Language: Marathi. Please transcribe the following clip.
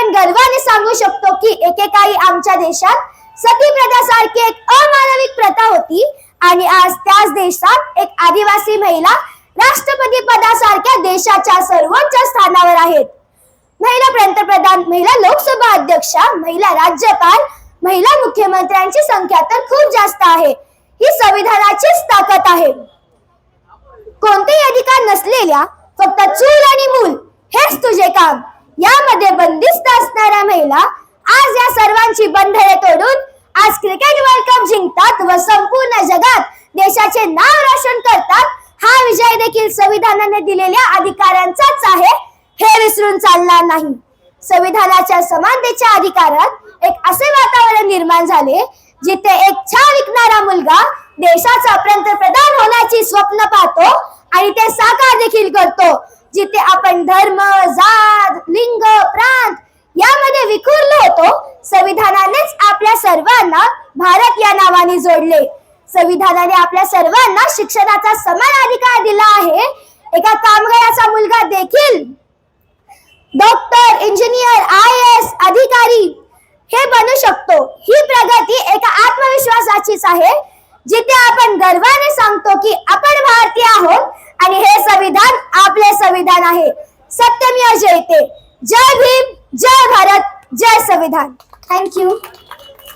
आपण गर्वाने सांगू शकतो की एकेकाळी आमच्या देशात सतीप्रथासारखी एक अमानविक प्रथा होती आणि आज त्याच देशात एक आदिवासी महिला राष्ट्रपती पदासारख्या देशाच्या सर्वोच्च स्थानावर आहेत. महिला पंतप्रधान, महिला लोकसभा अध्यक्षा, महिला राज्यपाल, महिला मुख्यमंत्र्यांची संख्या तर खूप जास्त आहे. ही संविधानाचीच ताकद आहे. कोणतेही अधिकार नसलेल्या फक्त चूल आणि मूल हेच तुझे काम यामध्ये बंदिस्त असणाऱ्या महिला आज या सर्वांची बंधने तोडून आज क्रिकेट वर्ल्ड कप जिंकतात व संपूर्ण जगात देशाचे नाव रोशन करतात. हा विजय देखील संविधानाने दिलेल्या अधिकारांचाच आहे, हे विसरून चालणार नाही. संविधानाच्या समानतेच्या अधिकारात एक असे वातावरण निर्माण झाले जिथे एक चहा विकणारा मुलगा देशाचा पंतप्रधान होण्याची स्वप्न पाहतो आणि ते साकार देखील करतो. जिथे आपण धर्म, जात, लिंग, प्रांत यामध्ये विखुरलो होतो, संविधानानेच आपल्या सर्वांना भारत या नावाने जोडले. संविधानाने आपल्या सर्वांना शिक्षणाचा समान अधिकार दिला आहे. एका कामगाराचा मुलगा देखील डॉक्टर, इंजिनियर, IAS अधिकारी हे बनू शकतो. ही प्रगती एका आत्मविश्वासाचीच आहे, जिथे आपण गर्वाने सांगतो की आपण भारतीय आहोत आणि हे संविधान आपले संविधान आहे. सत्यमेव जयते. जय भीम, जय भारत, जय संविधान. थँक्यू.